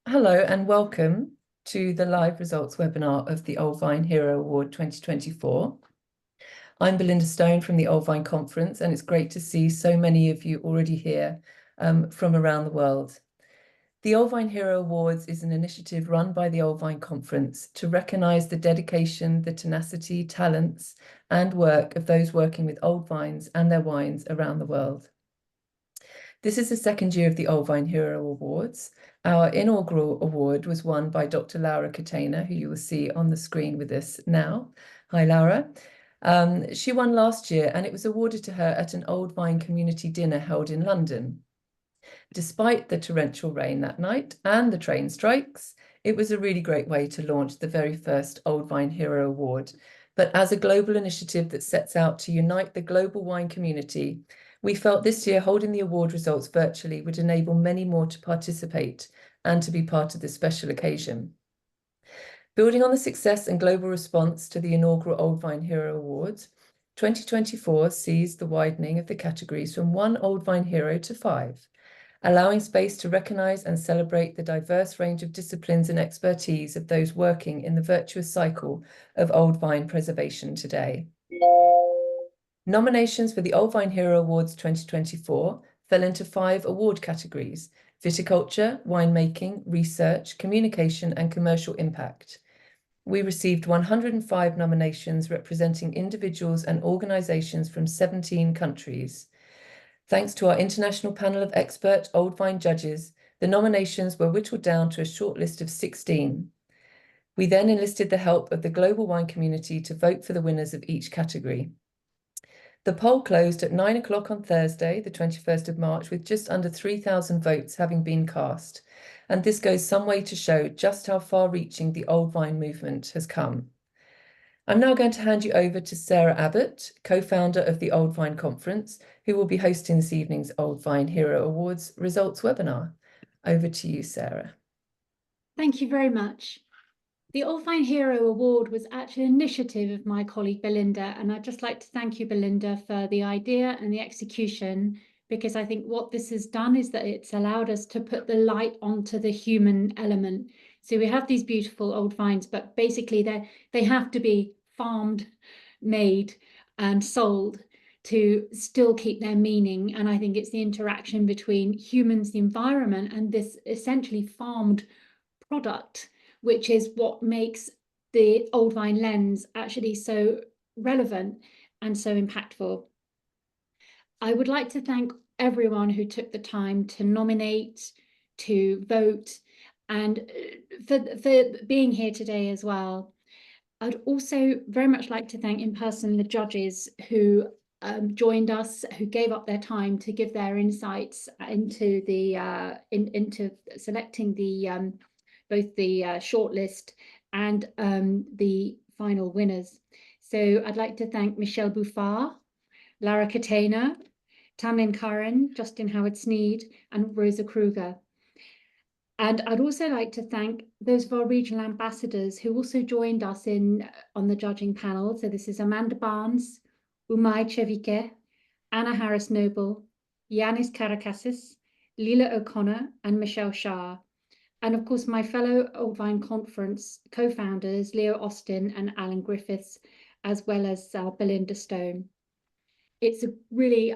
Hello and welcome to the live results webinar of the Old Vine Hero Award 2024. I'm Belinda Stone from the Old Vine Conference, and it's great to see so many of you already here from around the world. The Old Vine Hero Awards is an initiative run by the Old Vine Conference to recognise the dedication, the tenacity, talents and work of those working with old vines and their wines around the world. This is the second year of the Old Vine Hero Awards. Our inaugural award was won by Dr. Laura Catena, who you will see on the screen with us now. Hi, Laura. She won last year, and it was awarded to her at an Old Vine community dinner held in London. Despite the torrential rain that night and the train strikes, it was a really great way to launch the very first Old Vine Hero Award. But as a global initiative that sets out to unite the global wine community, we felt this year holding the award results virtually would enable many more to participate and to be part of this special occasion. Building on the success and global response to the inaugural Old Vine Hero Awards, 2024 sees the widening of the categories from 1 Old Vine Hero to 5, allowing space to recognise and celebrate the diverse range of disciplines and expertise of those working in the virtuous cycle of old vine preservation today. Nominations for the Old Vine Hero Awards 2024 fell into 5 award categories: viticulture, winemaking, research, communication, and commercial impact. We received 105 nominations representing individuals and organisations from 17 countries. Thanks to our international panel of expert old vine judges, the nominations were whittled down to a short list of 16. We then enlisted the help of the global wine community to vote for the winners of each category. The poll closed at 9 o'clock on Thursday, the 21st of March, with just under 3,000 votes having been cast. And this goes some way to show just how far-reaching the Old Vine movement has come. I'm now going to hand you over to Sarah Abbott, co-founder of the Old Vine Conference, who will be hosting this evening's Old Vine Hero Awards results webinar. Over to you, Sarah. Thank you very much. The Old Vine Hero Award was actually an initiative of my colleague Belinda, and I'd just like to thank you, Belinda, for the idea and the execution, because I think what this has done is that it's allowed us to put the light onto the human element. So we have these beautiful old vines, but basically they have to be farmed, made, and sold to still keep their meaning. And I think it's the interaction between humans, the environment, and this essentially farmed product, which is what makes the Old Vine lens actually so relevant and so impactful. I would like to thank everyone who took the time to nominate, to vote, and for being here today as well. I'd also very much like to thank in person the judges who joined us, who gave up their time to give their insights into the into selecting the both the shortlist and the final winners. So I'd like to thank Michelle Buffard, Laura Catena, Tamlin Curran, Justin Howard-Sneed, and Rosa Kruger. And I'd also like to thank those of our regional ambassadors who also joined us on the judging panel. So this is Amanda Barnes, Umay Chevike, Anna Harris-Noble, Yanis Karakasis, Leela O'Connor, and Michelle Shah. And of course, my fellow Old Vine Conference co-founders, Leo Austin and Alan Griffiths, as well as Belinda Stone. It's a really,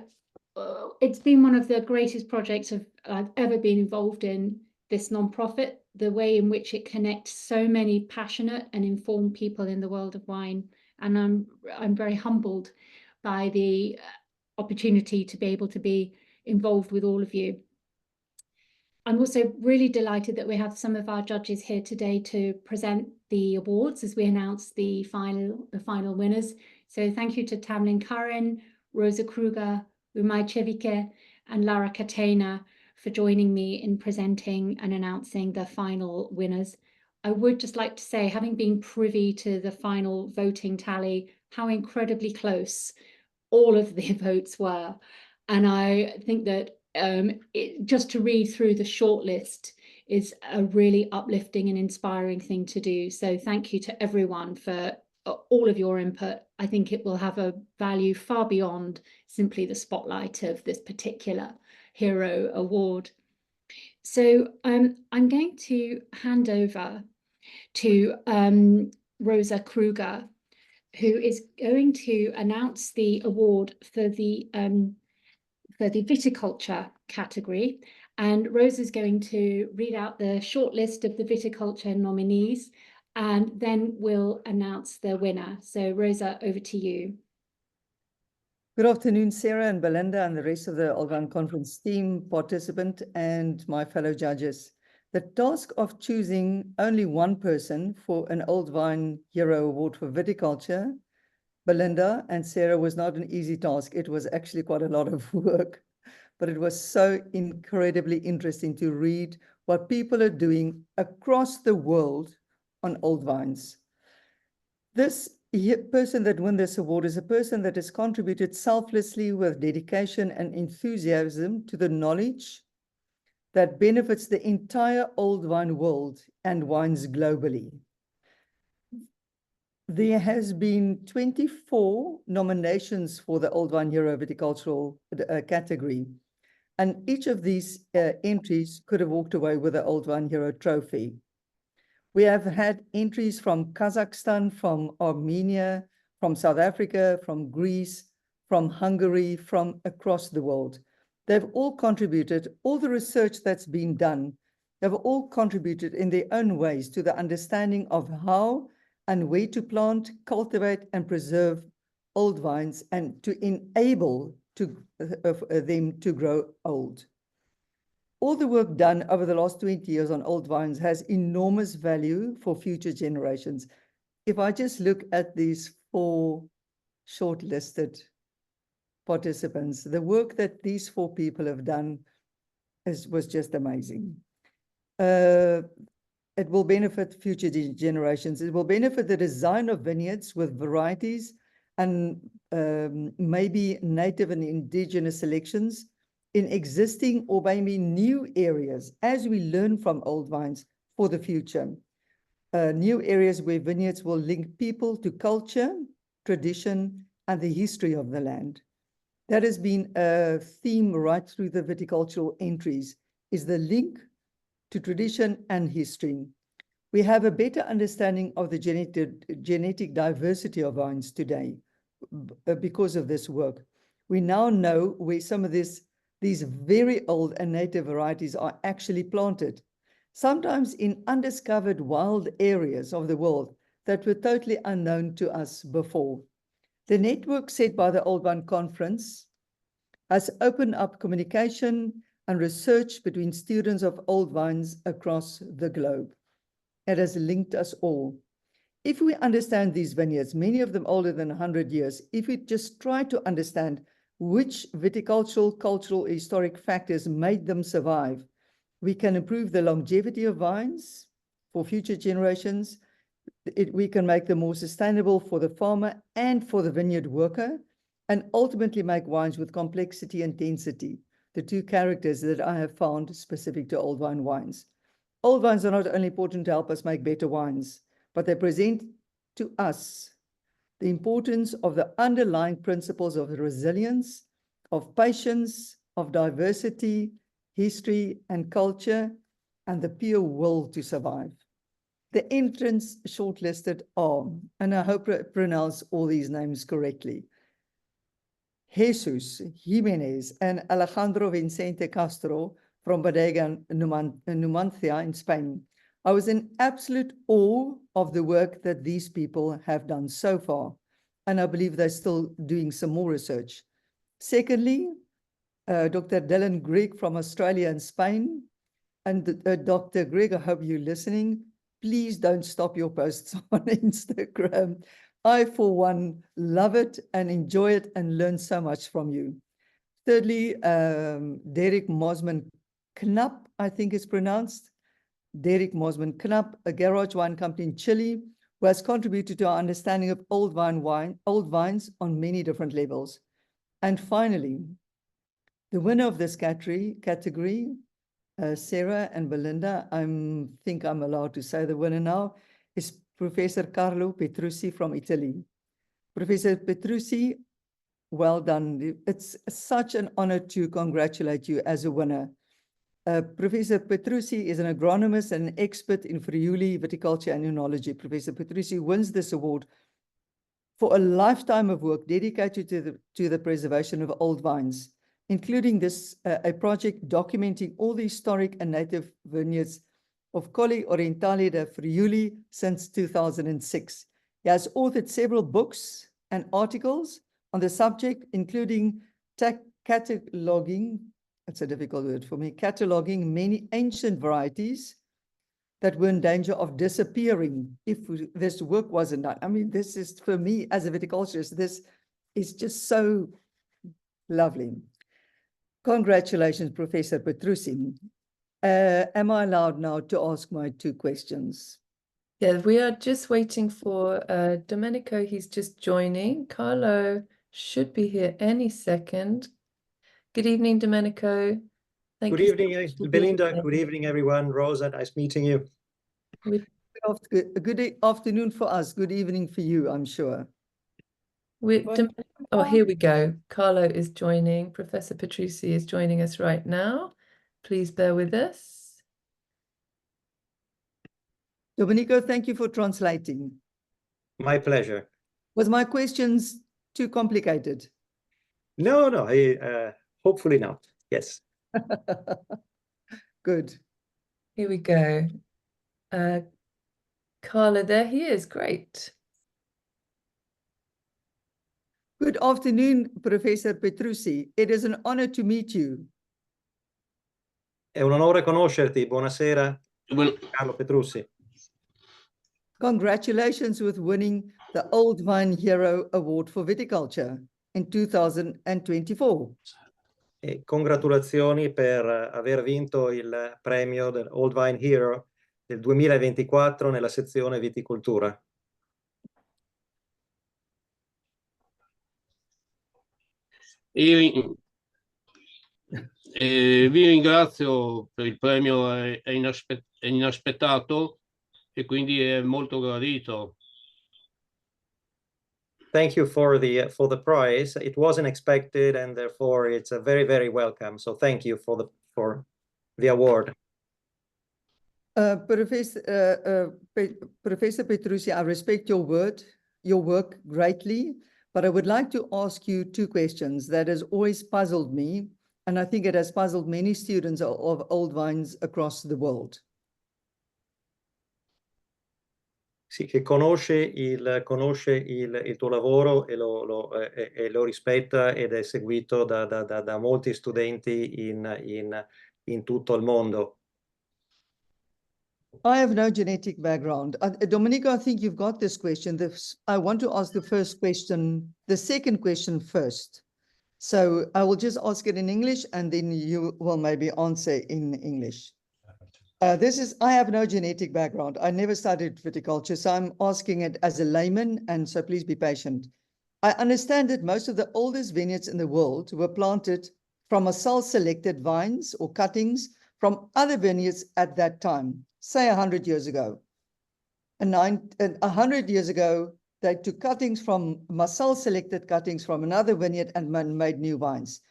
it's been one of the greatest projects I've ever been involved in, this nonprofit, the way in which it connects so many passionate and informed people in the world of wine. And I'm very humbled by the opportunity to be able to be involved with all of you. I'm also really delighted that we have some of our judges here today to present the awards as we announce the final winners. So thank you to Tamlin Curran, Rosa Kruger, Umay Chevike, and Laura Catena for joining me in presenting and announcing the final winners. I would just like to say, having been privy to the final voting tally, how incredibly close all of the votes were. And I think that just to read through the shortlist is a really uplifting and inspiring thing to do. So thank you to everyone for all of your input. I think it will have a value far beyond simply the spotlight of this particular Hero Award. So I'm going to hand over to Rosa Kruger, who is going to announce the award for the viticulture category. And Rosa is going to read out the short list of the viticulture nominees, and then we'll announce the winner. So Rosa, over to you. Good afternoon, Sarah and Belinda and the rest of the Old Vine Conference team, participant, and my fellow judges. The task of choosing only one person for an Old Vine Hero Award for Viticulture, Belinda and Sarah, was not an easy task. It was actually quite a lot of work, but it was so incredibly interesting to read what people are doing across the world on old vines. This person that won this award is a person that has contributed selflessly with dedication and enthusiasm to the knowledge that benefits the entire old vine world and wines globally. There has been 24 nominations for the Old Vine Hero Viticultural category, and each of these entries could have walked away with the Old Vine Hero trophy. We have had entries from Kazakhstan, from Armenia, from South Africa, from Greece, from Hungary, from across the world. They've all contributed, all the research that's been done, they've all contributed in their own ways to the understanding of how and where to plant, cultivate, and preserve old vines, and to enable them to grow old. All the work done over the last 20 years on old vines has enormous value for future generations. If I just look at these 4 shortlisted participants, the work that these 4 people have done was just amazing. It will benefit future generations. It will benefit the design of vineyards with varieties and maybe native and indigenous selections in existing or maybe new areas as we learn from old vines for the future. New areas where vineyards will link people to culture, tradition, and the history of the land. That has been a theme right through the viticultural entries, is the link to tradition and history. We have a better understanding of the genetic diversity of vines today because of this work. We now know where some of these very old and native varieties are actually planted, sometimes in undiscovered wild areas of the world that were totally unknown to us before. The network set by the Old Vine Conference has opened up communication and research between students of old vines across the globe. It has linked us all. If we understand these vineyards, many of them older than 100 years, if we just try to understand which viticultural, cultural, historic factors made them survive, we can improve the longevity of vines for future generations. We can make them more sustainable for the farmer and for the vineyard worker, and ultimately make wines with complexity and density, the 2 characters that I have found specific to old vine wines. Old vines are not only important to help us make better wines, but they present to us the importance of the underlying principles of resilience, of patience, of diversity, history, and culture, and the pure will to survive. The entrants shortlisted are, and I hope I pronounce all these names correctly, Jesus Jimenez and Alejandro Vicente Castro from Bodega Numancia in Spain. I was in absolute awe of the work that these people have done so far, and I believe they're still doing some more research. Secondly, Dr. Dylan Grigg from Australia and Spain. And Dr. Grigg, I hope you're listening. Please don't stop your posts on Instagram. I, for one, love it and enjoy it and learn so much from you. Thirdly, Derek Mosman Knapp, I think it's pronounced. Derek Mosman Knapp, a garage wine company in Chile, who has contributed to our understanding of old vines on many different levels. And finally, the winner of this category, Sarah and Belinda, I think I'm allowed to say the winner now, is Professor Carlo Petrucci from Italy. Professor Petrucci, well done. It's such an honor to congratulate you as a winner. Professor Petrucci is an agronomist and an expert in Friuli, viticulture and enology. Professor Petrucci wins this award for a lifetime of work dedicated to the preservation of old vines, including a project documenting all the historic and native vineyards of Colli Orientali da Friuli since 2006. He has authored several books and articles on the subject, including cataloging, it's a difficult word for me, cataloging many ancient varieties that were in danger of disappearing if this work wasn't done. I mean, this is, for me as a viticulturist, this is just so lovely. Congratulations, Professor Petrucci. Am I allowed now to ask my two questions? Yeah, we are just waiting for Domenico. He's just joining. Carlo should be here any second. Good evening, Domenico. Thank Good you evening, for being Belinda. here. Good evening, everyone. Rosa, nice meeting you. Good afternoon for us. Good evening for you, I'm sure. Oh, here we go. Carlo is joining. Professor Petrucci is joining us right now. Please bear with us. Domenico, thank you for translating. My pleasure. Was my questions too complicated? No, hopefully not. Yes. Good. Here we go. Carlo, there he is. Great. Good afternoon, Professor Petrucci. It is an honor to meet you. È un onore conoscerti. Buonasera, Carlo Petrucci. Congratulations with winning the Old Vine Hero Award for Viticulture in 2024. E congratulazioni per aver vinto il premio del Old Vine Hero del 2024 nella sezione viticoltura. Vi ringrazio per il premio, è inaspettato e quindi è molto gradito. Thank you for the prize. It wasn't expected, and therefore it's a very, very welcome. So thank you for the award. Professor Petrucci, I respect your work greatly, but I would like to ask you two questions that has always puzzled me, and I think it has puzzled many students of old vines across the world. Sì, che conosce il tuo lavoro e lo rispetta ed è seguito da molti studenti in tutto il mondo. I have no genetic background. Domenico, I think you've got this question. I want to ask the second question first. So I will just ask it in English and then you will maybe answer in English. I have no genetic background. I never studied viticulture, so I'm asking it as a layman, and so please be patient. I understand that most of the oldest vineyards in the world were planted from selected vines or cuttings from other vineyards at that time, say 100 years ago. And 100 years ago, they took cuttings from selected cuttings from another vineyard and made new vines.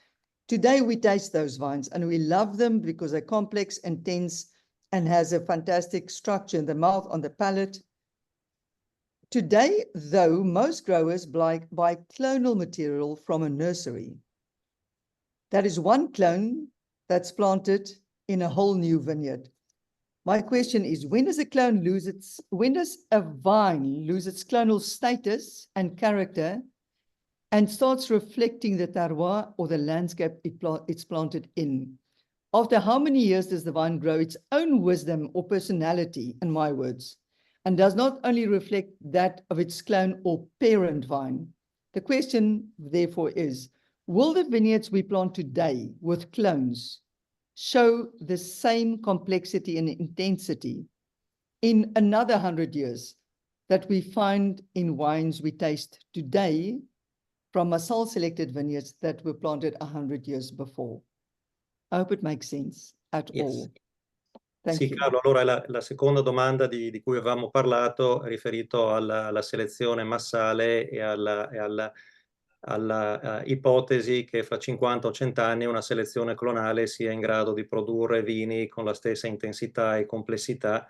Today, we taste those vines and we love them because they're complex, intense, and has a fantastic structure in the mouth, on the palate. Today, though, most growers buy clonal material from a nursery. That is one clone that's planted in a whole new vineyard. My question is, when does a vine lose its clonal status and character and starts reflecting the terroir or the landscape it's planted in? After how many years does the vine grow its own wisdom or personality, in my words, and does not only reflect that of its clone or parent vine? The question, therefore, is, will the vineyards we plant today with clones show the same complexity and intensity in another 100 years that we find in wines we taste today from selected vineyards that were planted 100 years before? I hope it makes sense at all. Thank you. Carlo, allora la seconda domanda di cui avevamo parlato riferito alla selezione massale e alla ipotesi che fra 50 o 100 anni una selezione clonale sia in grado di produrre vini con la stessa intensità e complessità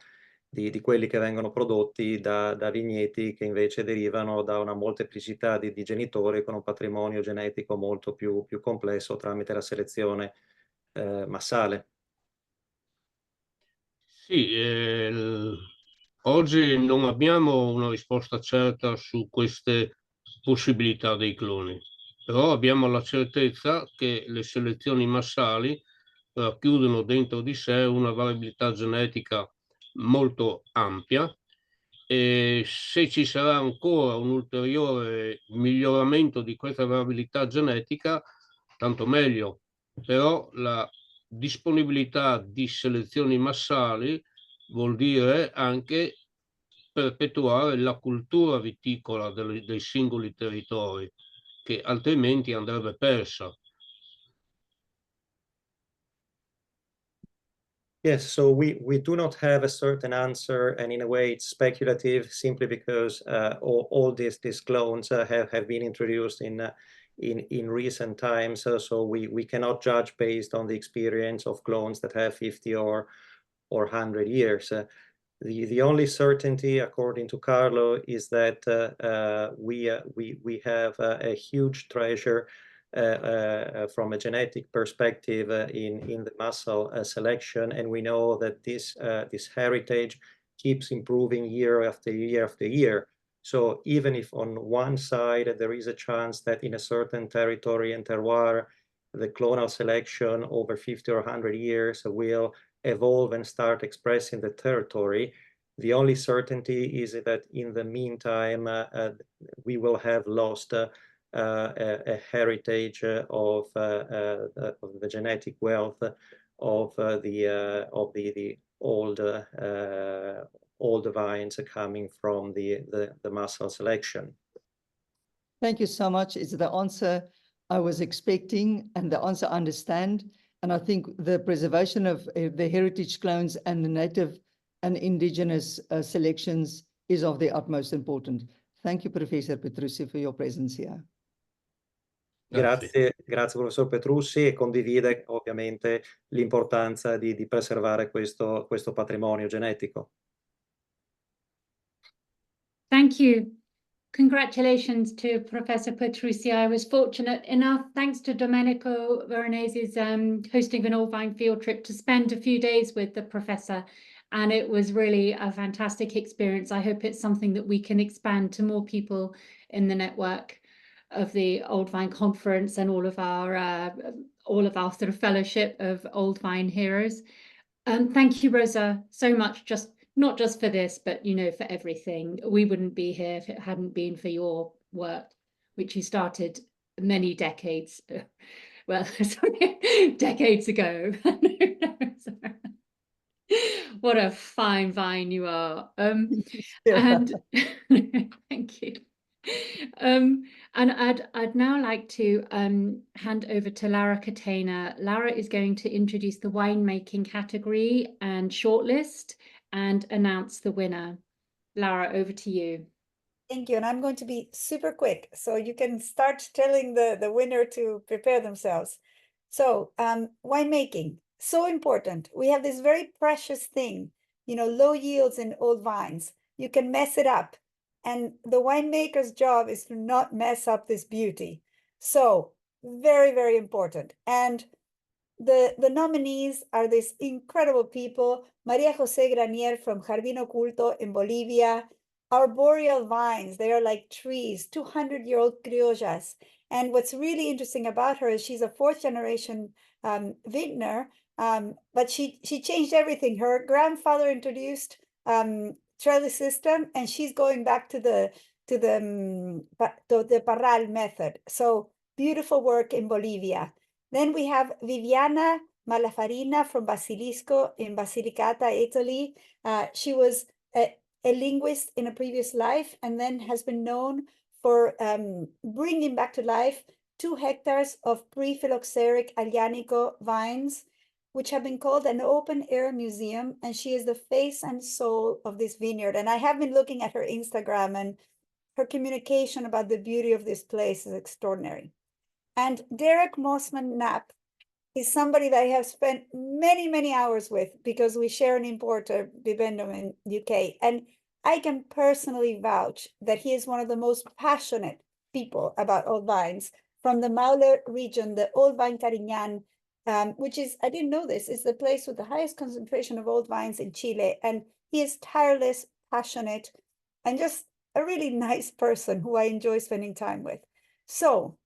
di quelli che vengono prodotti da vigneti che invece derivano da una molteplicità di genitori con un patrimonio genetico molto più complesso tramite la selezione massale. Sì, oggi non abbiamo una risposta certa su queste possibilità dei cloni, però abbiamo la certezza che le selezioni massali racchiudono dentro di sé una variabilità genetica molto ampia, e se ci sarà ancora un ulteriore miglioramento di questa variabilità genetica, tanto meglio. Però la disponibilità di selezioni massali vuol dire anche perpetuare la cultura viticola dei singoli territori, che altrimenti andrebbe persa. Yes, so we do not have a certain answer, and in a way it's speculative simply because all these clones have been introduced in recent times. So we cannot judge based on the experience of clones that have 50 or 100 years. The only certainty, according to Carlo, is that we have a huge treasure from a genetic perspective in the muscle selection, and we know that this heritage keeps improving year after year after year. So even if on one side there is a chance that in a certain territory and terroir the clonal selection over 50 or 100 years will evolve and start expressing the territory, the only certainty is that in the meantime we will have lost a heritage of the genetic wealth of the old vines coming from the muscle selection. Thank you so much. It's the answer I was expecting and the answer I understand. And I think the preservation of the heritage clones and the native and indigenous selections is of the utmost importance. Thank you, Professor Petrucci, for your presence here. Grazie, grazie professor Petrussi, e condivide ovviamente l'importanza di preservare questo patrimonio genetico. Thank you. Congratulations to Professor Petrucci. I was fortunate enough, thanks to Domenico Veronese's hosting an all-vine field trip, to spend a few days with the professor. And it was really a fantastic experience. I hope it's something that we can expand to more people in the network of the Old Vine Conference and all of our sort of fellowship of Old Vine heroes. Thank you, Rosa, so much, not just for this, but for everything. We wouldn't be here if it hadn't been for your work, which you started many decades, decades ago. What a fine vine you are. And thank you. And I'd now like to hand over to Laura Catena. Laura is going to introduce the winemaking category and shortlist and announce the winner. Laura, over to you. Thank you. And I'm going to be super quick, so you can start telling the winner to prepare themselves. So winemaking, so important. We have this very precious thing, low yields in old vines. You can mess it up. And the winemaker's job is to not mess up this beauty. So very, very important. And the nominees are these incredible people: Maria Jose Granier from Jardín Oculto in Bolivia. Arboreal vines, they are like trees, 200-year-old criollas. And what's really interesting about her is she's a fourth-generation vintner, but she changed everything. Her grandfather introduced trellis system, and she's going back to the Parral method. So beautiful work in Bolivia. Then we have Viviana Malafarina from Basilisco in Basilicata, Italy. She was a linguist in a previous life, and then has been known for bringing back to life 2 hectares of pre-phylloxeric Aglianico vines, which have been called an open-air museum, and she is the face and soul of this vineyard. And I have been looking at her Instagram, and her communication about the beauty of this place is extraordinary. And Derek Mossman Knapp is somebody that I have spent many, many hours with because we share an importer, Bibendum, in UK. And I can personally vouch that he is one of the most passionate people about old vines from the Maule region, the Old Vine Carignan, which is, I didn't know this, is the place with the highest concentration of old vines in Chile. And he is tireless, passionate, and just a really nice person who I enjoy spending time with. So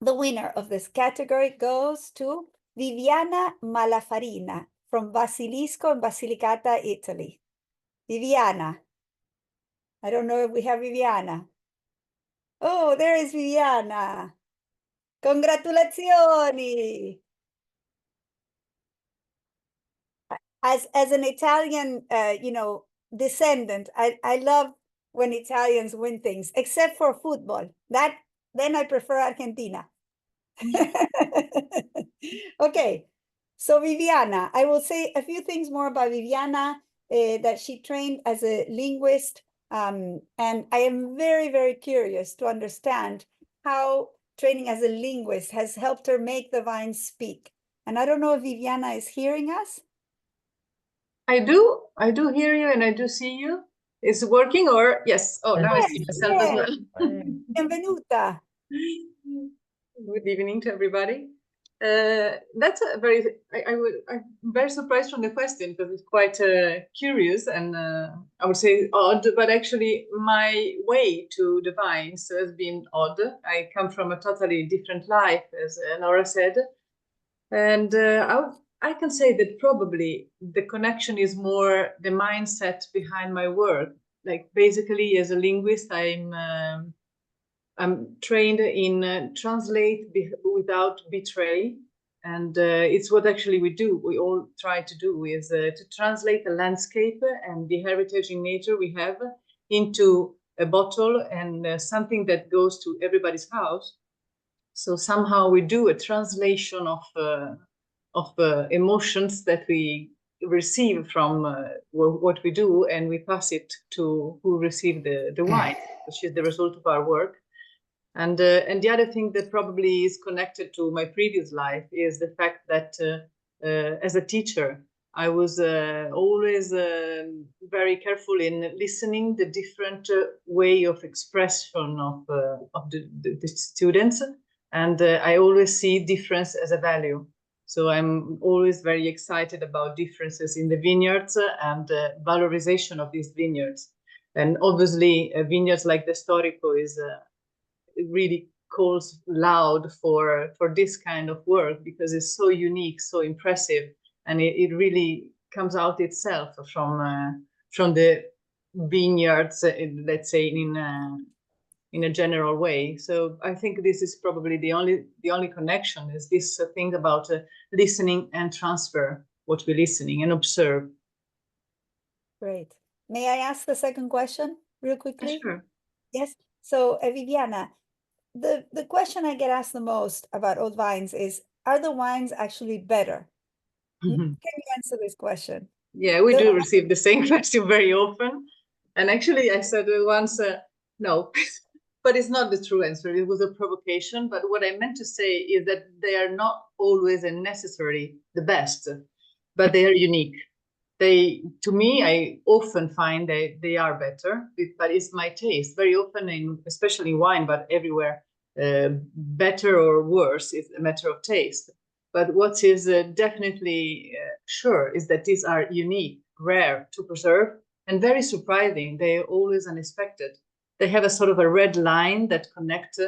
the winner of this category goes to Viviana Malafarina from Basilisco in Basilicata, Italy. Viviana. I don't know if we have Viviana. Oh, there is Viviana. Congratulazioni. As an Italian, descendant, I love when Italians win things, except for football. Then I prefer Argentina. Okay, so Viviana, I will say a few things more about Viviana, that she trained as a linguist, and I am very, very curious to understand how training as a linguist has helped her make the vines speak. And I don't know if Viviana is hearing us. I do hear you and I do see you. Is it working or yes? Oh, now I see myself as well. Benvenuta. Good evening to everybody. That's a very, I'm very surprised from the question because it's quite curious and I would say odd, but actually my way to the vines has been odd. I come from a totally different life, as Laura said. And I can say that probably the connection is more the mindset behind my work. Like basically as a linguist, I'm trained in translate without betray. And it's what actually we do. We all try to do is to translate the landscape and the heritage in nature we have into a bottle and something that goes to everybody's house. So somehow we do a translation of emotions that we receive from what we do, and we pass it to who received the wine, which is the result of our work. And the other thing that probably is connected to my previous life is the fact that as a teacher, I was always very careful in listening the different way of expression of the students. And I always see difference as a value. So I'm always very excited about differences in the vineyards and valorization of these vineyards. And obviously, vineyards like the Storico is it really calls loud for this kind of work because it's so unique, so impressive, and it really comes out itself from the vineyards, let's say in a general way. So I think this is probably the only connection is this thing about listening and transfer what we're listening and observe. Great. May I ask the second question real quickly? Sure. Yes. So Viviana, the question I get asked the most about old vines is, are the wines actually better? Can you answer this question? Yeah, we do receive the same question very often. And actually I said once, no. But it's not the true answer. It was a provocation. But what I meant to say is that they are not always and necessarily the best, but they are unique. To me, I often find they are better, but it's my taste. Very often, especially in wine, but everywhere, better or worse is a matter of taste. But what is definitely sure is that these are unique, rare to preserve, and very surprising. They are always unexpected. They have a sort of a red line that connects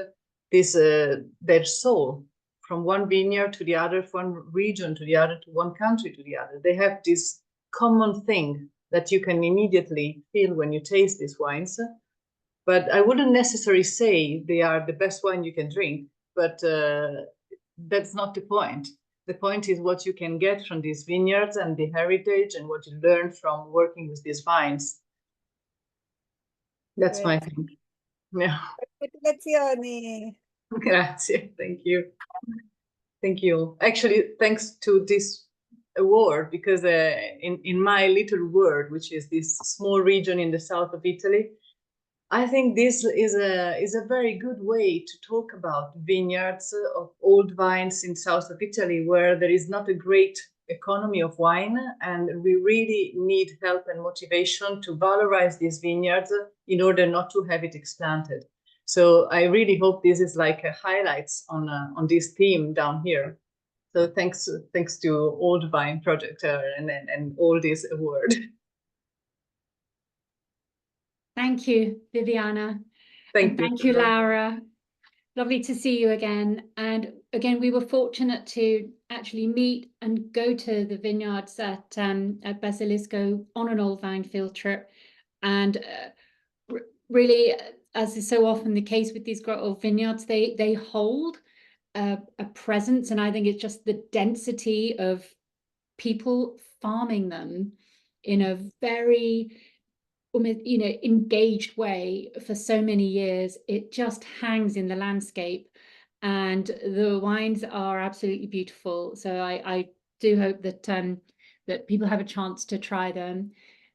their soul from one vineyard to the other, from one region to the other, to one country to the other. They have this common thing that you can immediately feel when you taste these wines. But I wouldn't necessarily say they are the best wine you can drink, but that's not the point. The point is what you can get from these vineyards and the heritage and what you learn from working with these vines. That's my thing. Yeah. Congratulazioni. Grazie. Thank you. Thank you. Actually, thanks to this award, because in my little world, which is this small region in the south of Italy, I think this is a very good way to talk about vineyards of old vines in south of Italy, where there is not a great economy of wine, and we really need help and motivation to valorize these vineyards in order not to have it explanted. So I really hope this is like a highlights on this theme down here. So thanks to Old Vine Project and all this award. Thank you, Viviana. Thank you. Thank you, Laura. Lovely to see you again. And again, we were fortunate to actually meet and go to the vineyards at Basilisco on an old vine field trip. And really, as is so often the case with these old vineyards, they hold a presence. And I think it's just the density of people farming them in a very engaged way for so many years. It just hangs in the landscape, and the wines are absolutely beautiful. So I do hope that that people have a chance to try them.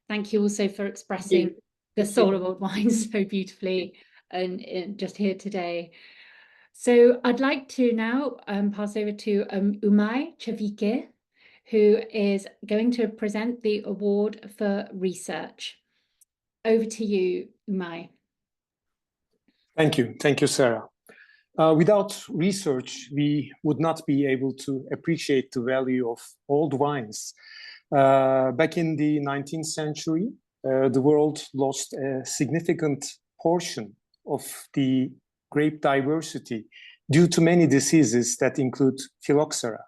Thank you also for expressing the soul of old wines so beautifully and just here today. So I'd like to now pass over to Umay Chavike, who is going to present the award for research. Over to you, Umay. Thank you, Sarah. Without research, we would not be able to appreciate the value of old wines. Back in the 19th century, the world lost a significant portion of the grape diversity due to many diseases that include phylloxera.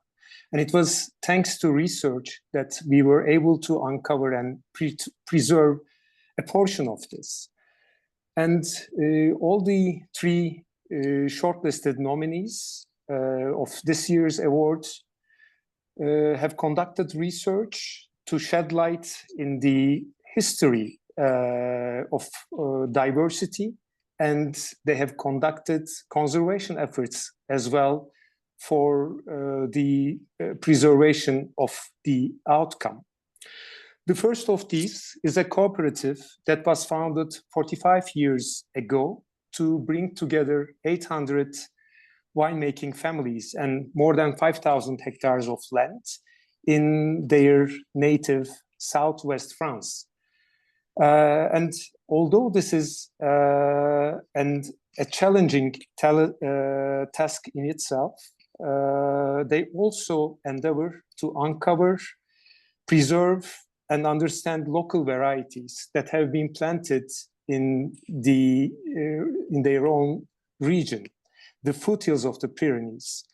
And it was thanks to research that we were able to uncover and preserve a portion of this. And all the three shortlisted nominees of this year's awards have conducted research to shed light in the history of diversity, and they have conducted conservation efforts as well for the preservation of the outcome. The first of these is a cooperative that was founded 45 years ago to bring together 800 winemaking families and more than 5,000 hectares of land in their native southwest France. And although this is a challenging task in itself, they also endeavor to uncover, preserve, and understand local varieties that have been planted in their own region, the foothills of the Pyrenees.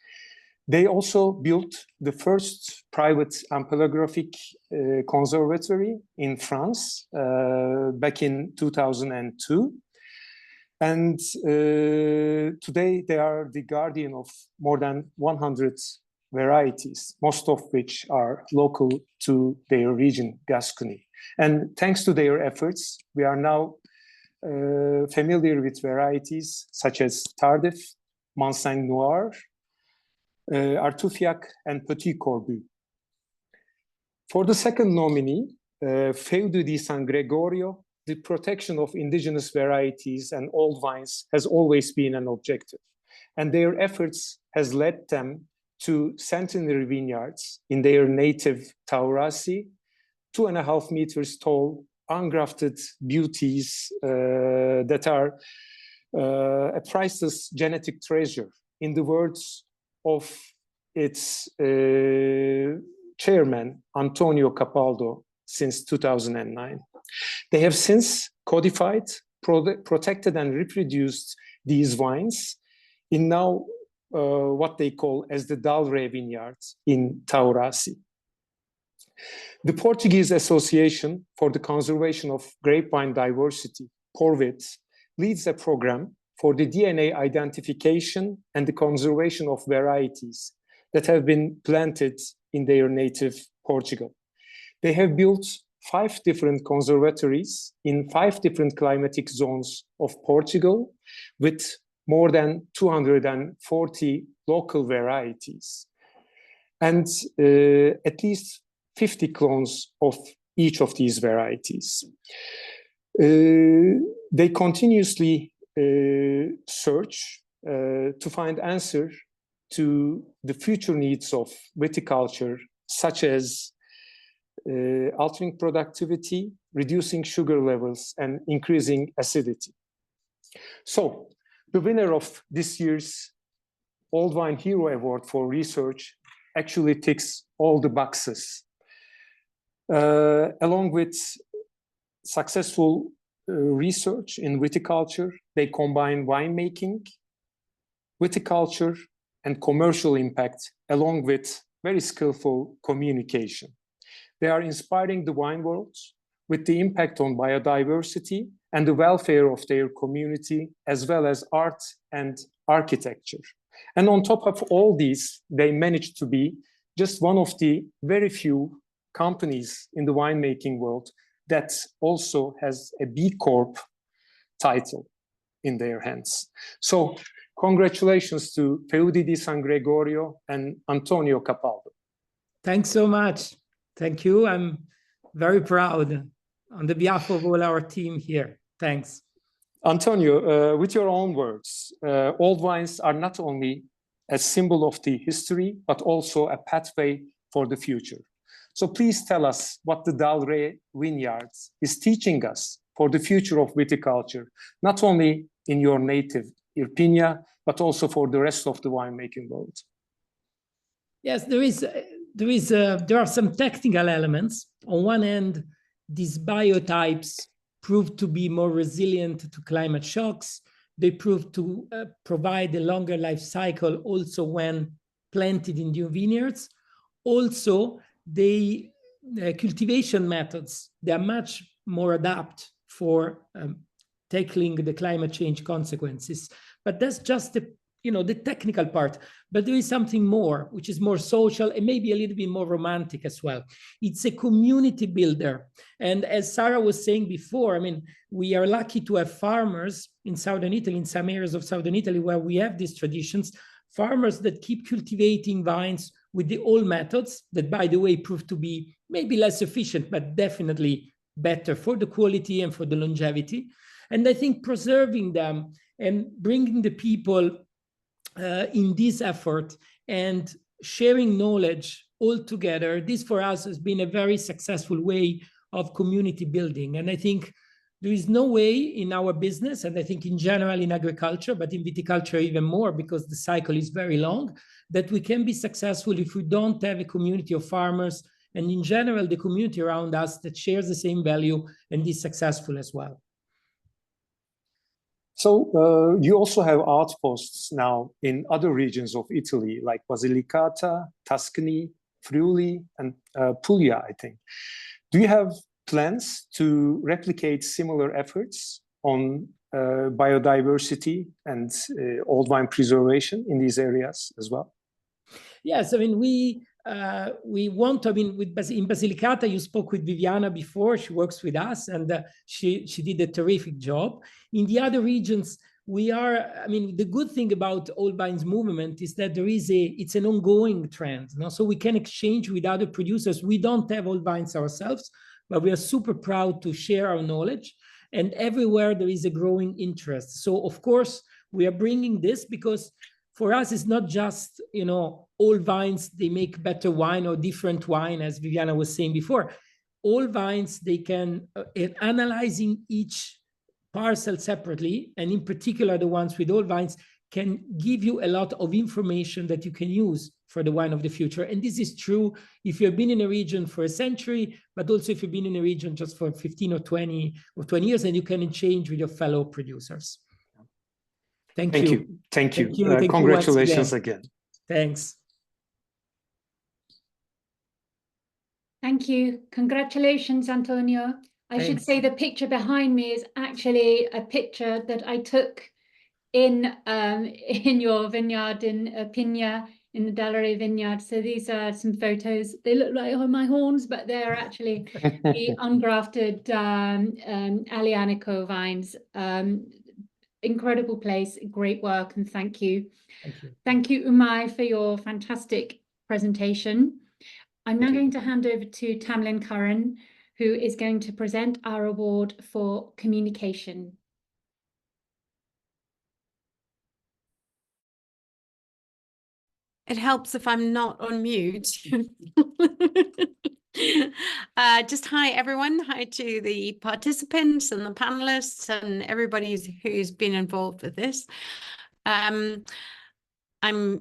They also built the first private ampelographic conservatory in France back in 2002. And today they are the guardian of more than 100 varieties, most of which are local to their region, Gascony. And thanks to their efforts, we are now familiar with varieties such as Tardif, Manseng Noir, Artufiac, and Petit Corbu. For the second nominee, Feudo di San Gregorio, the protection of indigenous varieties and old vines has always been an objective. And their efforts has led them to centenary vineyards in their native Taurasi, 2.5 meters tall, ungrafted beauties that are a priceless genetic treasure, in the words of its chairman, Antonio Capaldo, since 2009. They have since codified, protected, and reproduced these vines in now what they call as the Dalre vineyards in Taurasi. The Portuguese Association for the Conservation of Grapevine Diversity, PORVID, leads a program for the DNA identification and the conservation of varieties that have been planted in their native Portugal. They have built 5 different conservatories in 5 different climatic zones of Portugal with more than 240 local varieties and at least 50 clones of each of these varieties. The They continuously search to find answer to the future needs of viticulture, such as altering productivity, reducing sugar levels, and increasing acidity. So the winner of this year's Old Vine Hero Award for research actually ticks all the boxes. Along with successful research in viticulture, they combine winemaking, viticulture, and commercial impact, along with very skillful communication. They are inspiring the wine world with the impact on biodiversity and the welfare of their community, as well as art and architecture. And on top of all these, they managed to be just one of the very few companies in the winemaking world that also has a B Corp title in their hands. So congratulations to Feudi di San Gregorio and Antonio Capaldo. Thanks so much. Thank you. I'm very proud on the behalf of all our team here. Thanks. Antonio, with your own words, old vines are not only a symbol of the history, but also a pathway for the future. So please tell us what the Dalre Vineyards is teaching us for the future of viticulture, not only in your native Irpinia, but also for the rest of the winemaking world. Yes, there are some technical elements. On one end, these biotypes prove to be more resilient to climate shocks. They prove to provide a longer life cycle also when planted in new vineyards. Also, the cultivation methods, they are much more adapted for tackling the climate change consequences. But that's just the technical part. But there is something more, which is more social and maybe a little bit more romantic as well. It's a community builder. And as Sarah was saying before, I mean, we are lucky to have farmers in Southern Italy, in some areas of Southern Italy where we have these traditions, farmers that keep cultivating vines with the old methods that, by the way, prove to be maybe less efficient, but definitely better for the quality and for the longevity. And I think preserving them and bringing the people in this effort and sharing knowledge all together, this for us has been a very successful way of community building. And I think there is no way in our business, and I think in general in agriculture, but in viticulture even more, because the cycle is very long, that we can be successful if we don't have a community of farmers and in general the community around us that shares the same value and is successful as well. So you also have outposts now in other regions of Italy, like Basilicata, Tuscany, Friuli, and Puglia, I think. Do you have plans to replicate similar efforts on biodiversity and old vine preservation in these areas as well? Yes, I mean, we want to, I mean, in Basilicata, you spoke with Viviana before, she works with us, and she did a terrific job. In the other regions, we are, I mean, the good thing about Old Vines movement is that it's an ongoing trend. So we can exchange with other producers. We don't have Old Vines ourselves, but we are super proud to share our knowledge. And everywhere there is a growing interest. So of course, we are bringing this because for us, it's not just, old vines, they make better wine or different wine, as Viviana was saying before. All vines, they can, analyzing each parcel separately, and in particular, the ones with old vines, can give you a lot of information that you can use for the wine of the future. And this is true if you've been in a region for a century, but also if you've been in a region just for 15 or 20 years, and you can exchange with your fellow producers. Thank you. Thank you. Congratulations again. Thanks. Thank you. Congratulations, Antonio. I should say the picture behind me is actually a picture that I took in your vineyard in Pigna, in the Dalre vineyard. So these are some photos. They look like my horns, but they're actually the ungrafted Aglianico vines. Incredible place, great work, and thank you. Thank you. Thank you, Umay, for your fantastic presentation. I'm now going to hand over to Tamlin Curran, who is going to present our award for communication. it helps if I'm not on mute. Just hi, everyone. Hi to the participants and the panelists and everybody who's been involved with this. I'm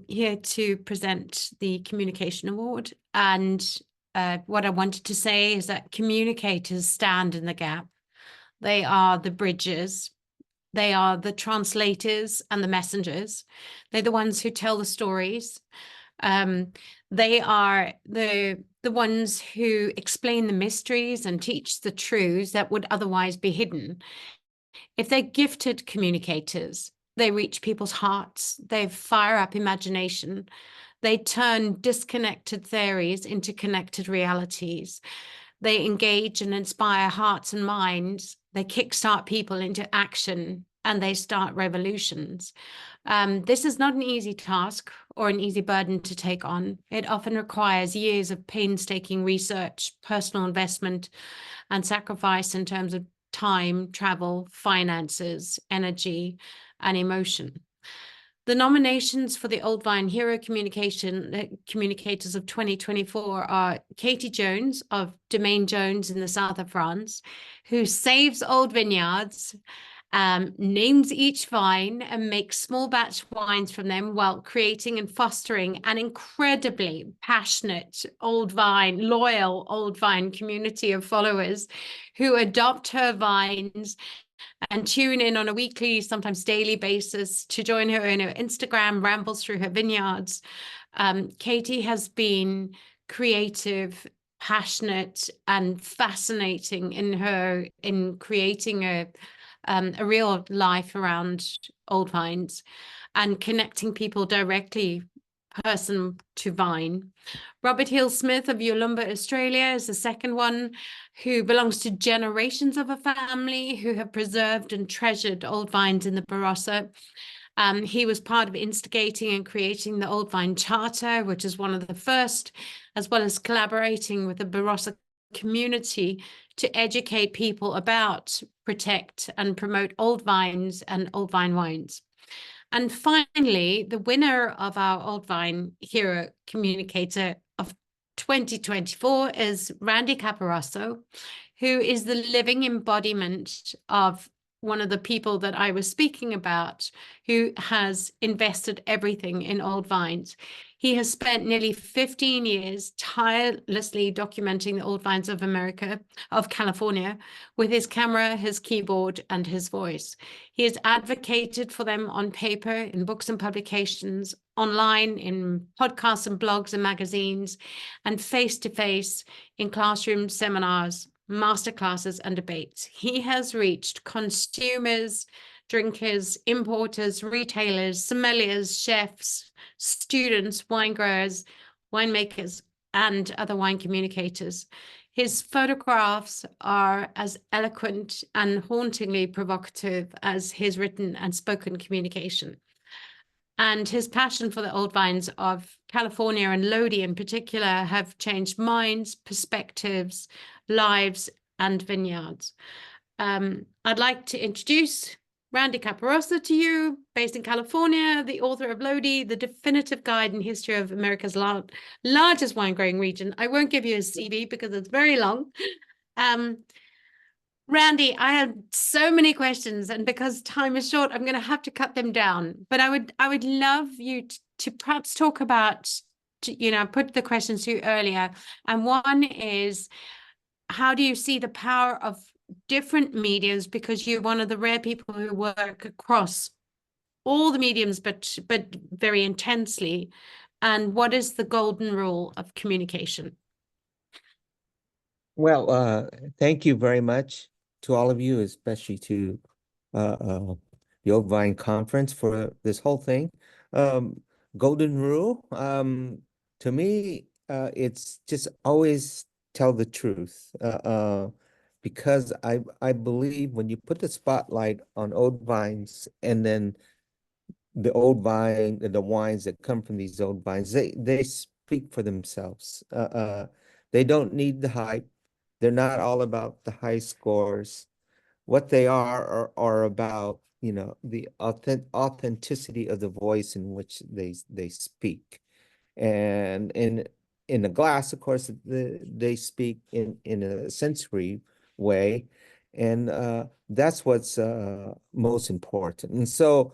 here to present the Communication Award. And what I wanted to say is that communicators stand in the gap. They are the bridges. They are the translators and the messengers. They're the ones who tell the stories. They are the ones who explain the mysteries and teach the truths that would otherwise be hidden. If they're gifted communicators, they reach people's hearts. They fire up imagination. They turn disconnected theories into connected realities. They engage and inspire hearts and minds. They kickstart people into action, and they start revolutions. This is not an easy task or an easy burden to take on. It often requires years of painstaking research, personal investment, and sacrifice in terms of time, travel, finances, energy, and emotion. The nominations for the Old Vine Hero Communicators of 2024 are Katie Jones of Domaine Jones in the south of France, who saves old vineyards, names each vine and makes small batch wines from them while creating and fostering an incredibly passionate loyal old vine community of followers who adopt her vines and tune in on a weekly, sometimes daily basis to join her in her Instagram rambles through her vineyards. Katie has been creative, passionate, and fascinating in creating a real life around old vines and connecting people directly person to vine. Robert Hill Smith of Yolumba, Australia is the second one, who belongs to generations of a family who have preserved and treasured old vines in the Barossa. He was part of instigating and creating the Old Vine Charter, which is one of the first, as well as collaborating with the Barossa community to educate people about, protect, and promote old vines and old vine wines. And finally, the winner of our Old Vine Hero Communicator of 2024 is Randy Caparasso, who is the living embodiment of one of the people that I was speaking about, who has invested everything in old vines. He has spent nearly 15 years tirelessly documenting the old vines of California, with his camera, his keyboard, and his voice. He has advocated for them on paper, in books and publications, online, in podcasts and blogs and magazines, and face-to-face in classrooms, seminars, masterclasses, and debates. He has reached consumers, drinkers, importers, retailers, sommeliers, chefs, students, wine growers, winemakers, and other wine communicators. His photographs are as eloquent and hauntingly provocative as his written and spoken communication. And his passion for the old vines of California and Lodi in particular have changed minds, perspectives, lives, and vineyards. I'd like to introduce Randy Caparasso to you, based in California, the author of Lodi, the definitive guide in history of America's largest wine growing region. I won't give you his CV because it's very long. Randy, I have so many questions, and because time is short, I'm going to have to cut them down. But I would love you to perhaps talk about, I put the questions to you earlier, and one is, how do you see the power of different mediums, because you're one of the rare people who work across all the mediums, but very intensely, and what is the golden rule of communication? Well, thank you very much to all of you, especially to the Old Vine Conference for this whole thing. Golden rule, to me, it's just always tell the truth. Because I believe when you put the spotlight on old vines, and then the old vine, the wines that come from these old vines, they speak for themselves. They don't need the hype. They're not all about the high scores. What they are about, the authenticity of the voice in which they speak. And in the glass, of course, they speak in a sensory way, and that's what's most important. And so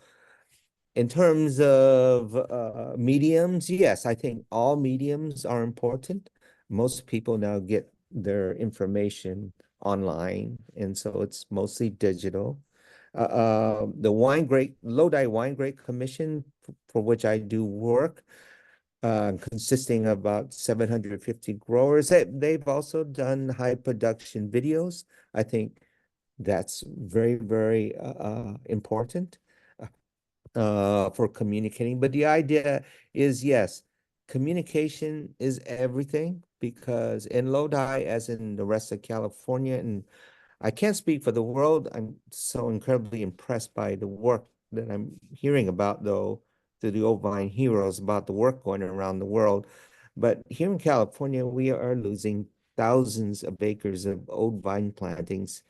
in terms of mediums, yes, I think all mediums are important. Most people now get their information online, and so it's mostly digital. The Lodi Wine Grape Commission, for which I do work, consisting of about 750 growers. They've also done high production videos. I think that's very, very important for communicating. But the idea is, yes, communication is everything, because in Lodi, as in the rest of California, and I can't speak for the world, I'm so incredibly impressed by the work that I'm hearing about, though, through the Old Vine Heroes, about the work going around the world. But here in California, we are losing thousands of acres of old vine plantings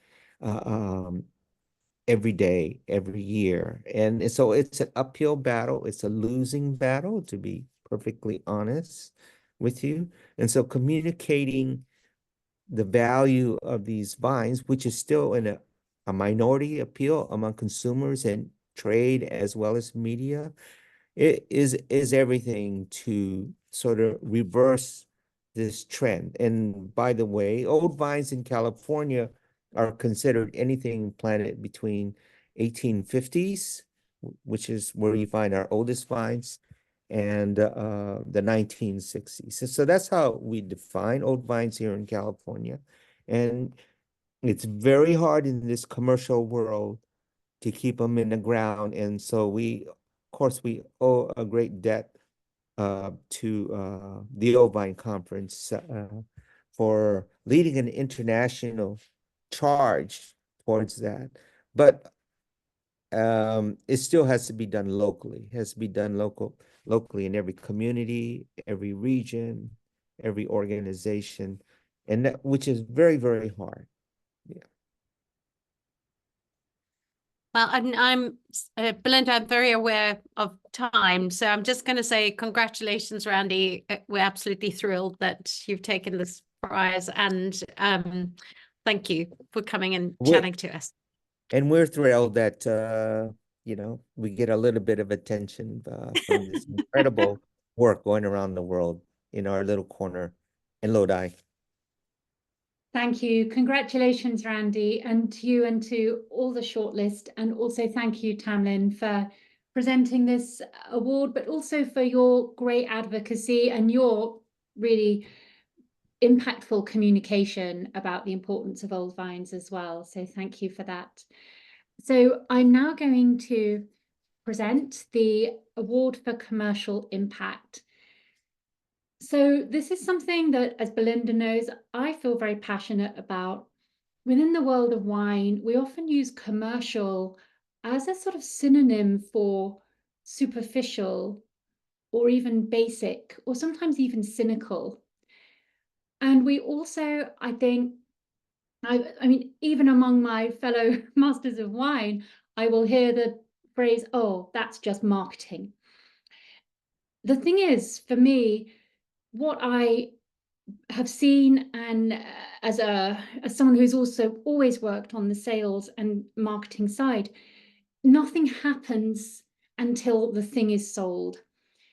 every day, every year. And so it's an uphill battle. It's a losing battle, to be perfectly honest with you. And so communicating the value of these vines, which is still in a minority appeal among consumers and trade as well as media, it is everything to sort of reverse this trend. And by the way, old vines in California are considered anything planted between 1850s, which is where you find our oldest vines, and the 1960s. So that's how we define old vines here in California. And it's very hard in this commercial world to keep them in the ground. And so of course, we owe a great debt to the Old Vine Conference for leading an international charge towards that. But it still has to be done locally. It has to be done locally in every community, every region, every organization, and that, which is very, very hard. Yeah. Well, I'm Belinda, I'm very aware of time, so I'm just going to say congratulations, Randy. We're absolutely thrilled that you've taken this prize, and thank you for coming and chatting to us. And we're thrilled that we get a little bit of attention from this incredible work going around the world in our little corner in Lodi. Thank you. Congratulations, Randy, and to you and to all the shortlist. And also thank you, Tamlin, for presenting this award, but also for your great advocacy and your really impactful communication about the importance of old vines as well. So thank you for that. So I'm now going to present the Award for Commercial Impact. So this is something that, as Belinda knows, I feel very passionate about. Within the world of wine, we often use commercial as a sort of synonym for superficial or even basic, or sometimes even cynical. And we also, I think, I mean, even among my fellow masters of wine, I will hear the phrase, oh, that's just marketing. The thing is, for me, what I have seen, and as someone who's also always worked on the sales and marketing side, nothing happens until the thing is sold.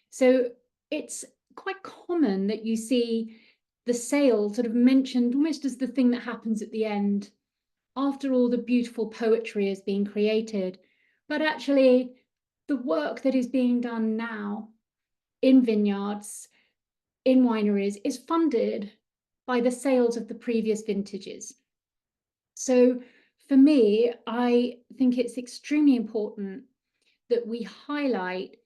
So it's quite common that you see the sale sort of mentioned almost as the thing that happens at the end, after all the beautiful poetry is being created. But actually, the work that is being done now in vineyards, in wineries, is funded by the sales of the previous vintages. So for me, I think it's extremely important that we highlight,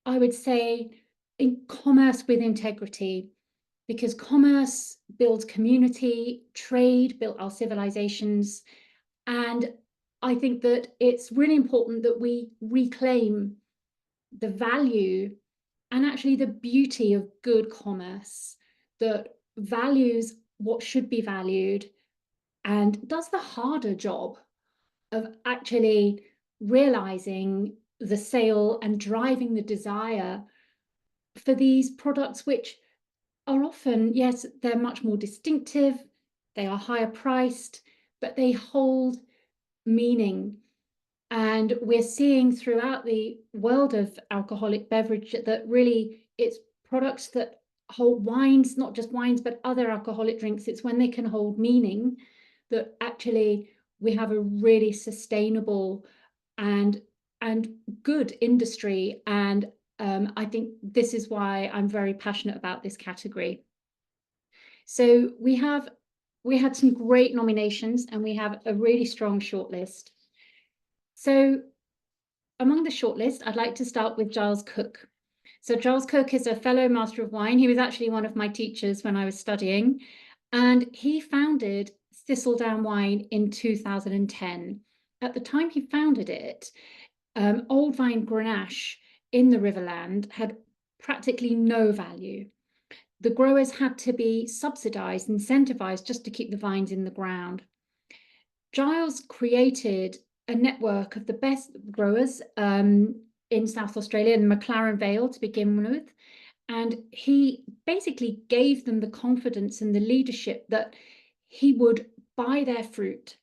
I would say, in commerce with integrity, because commerce builds community, trade built our civilizations. And I think that it's really important that we reclaim the value and actually the beauty of good commerce that values what should be valued and does the harder job of actually realizing the sale and driving the desire for these products, which are often, yes, they're much more distinctive, they are higher priced, but they hold meaning. And we're seeing throughout the world of alcoholic beverage that really it's products that hold wines, not just wines, but other alcoholic drinks. It's when they can hold meaning that actually we have a really sustainable and good industry. And I think this is why I'm very passionate about this category. So we had some great nominations, and we have a really strong shortlist. So among the shortlist, I'd like to start with Giles Cook. So Giles Cook is a fellow Master of Wine. He was actually one of my teachers when I was studying, and he founded Thistledown Wine in 2010. At the time he founded it, old vine Grenache in the Riverland had practically no value. The growers had to be subsidized, incentivized just to keep the vines in the ground. Giles created a network of the best growers in South Australia, in McLaren Vale to begin with, and he basically gave them the confidence and the leadership that he would buy their fruit,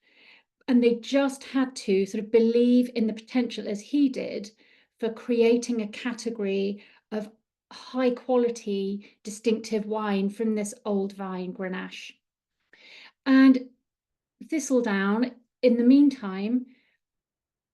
and they just had to sort of believe in the potential, as he did, for creating a category of high quality, distinctive wine from this old vine Grenache. And Thistledown, in the meantime,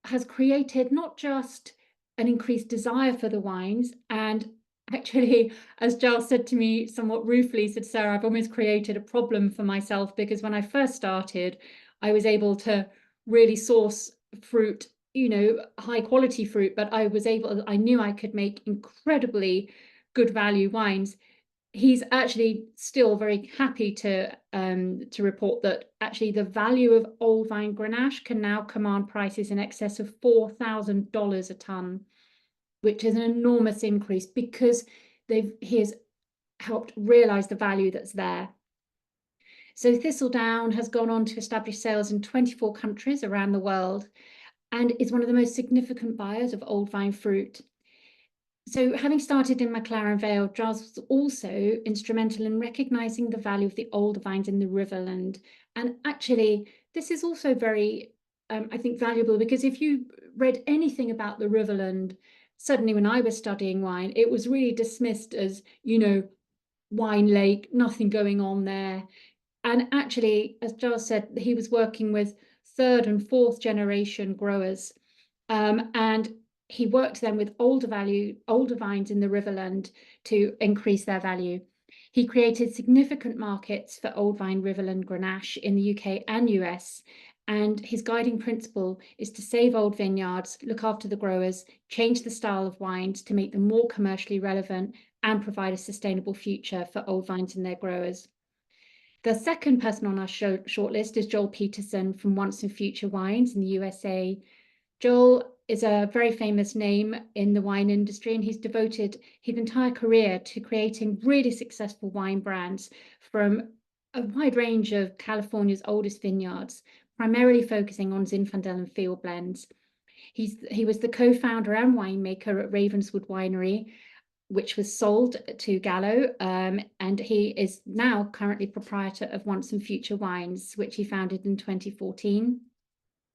has created not just an increased desire for the wines, and actually, as Giles said to me somewhat ruefully, said, Sarah, I've almost created a problem for myself, because when I first started, I was able to really source fruit, you know, high quality fruit, but I knew I could make incredibly good value wines. He's actually still very happy to report that actually the value of old vine Grenache can now command prices in excess of $4,000 a ton, which is an enormous increase because he has helped realize the value that's there. So Thistledown has gone on to establish sales in 24 countries around the world and is one of the most significant buyers of old vine fruit. So having started in McLaren Vale, Giles was also instrumental in recognizing the value of the older vines in the Riverland. And actually, this is also very, I think, valuable, because if you read anything about the Riverland, suddenly when I was studying wine, it was really dismissed as, you know, wine lake, nothing going on there. And actually, as Giles said, he was working with third and fourth generation growers. And he worked then with older vines in the Riverland to increase their value. He created significant markets for old vine Riverland Grenache in the UK and US. And his guiding principle is to save old vineyards, look after the growers, change the style of wines to make them more commercially relevant, and provide a sustainable future for old vines and their growers. The second person on our shortlist is Joel Peterson from Once and Future Wines in the USA. Joel is a very famous name in the wine industry, and he's devoted his entire career to creating really successful wine brands from a wide range of California's oldest vineyards, primarily focusing on Zinfandel and field blends. He was the co-founder and winemaker at Ravenswood Winery, which was sold to Gallo, and he is now currently proprietor of Once and Future Wines, which he founded in 2014.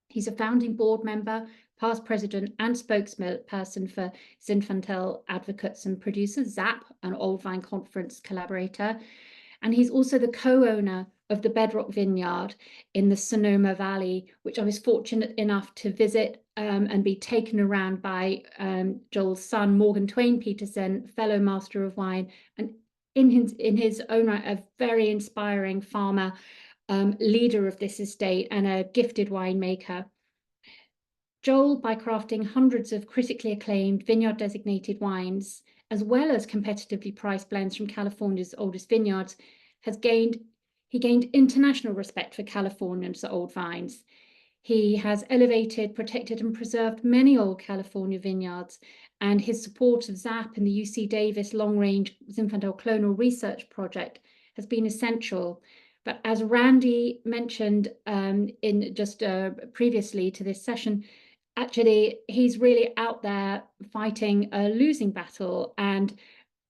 He's a founding board member, past president and spokesperson for Zinfandel Advocates and Producers, ZAP, an Old Vine Conference collaborator. And he's also the co-owner of the Bedrock Vineyard in the Sonoma Valley, which I was fortunate enough to visit and be taken around by Joel's son, Morgan Twain Peterson, fellow Master of Wine, and in his own right, a very inspiring farmer, leader of this estate and a gifted winemaker. Joel, by crafting hundreds of critically acclaimed vineyard designated wines, as well as competitively priced blends from California's oldest vineyards, he gained international respect for Californians' old vines. He has elevated, protected, and preserved many old California vineyards, and his support of ZAP and the UC Davis Long Range Zinfandel Clonal Research Project has been essential. But as Randy mentioned in just previously to this session, actually, he's really out there fighting a losing battle, and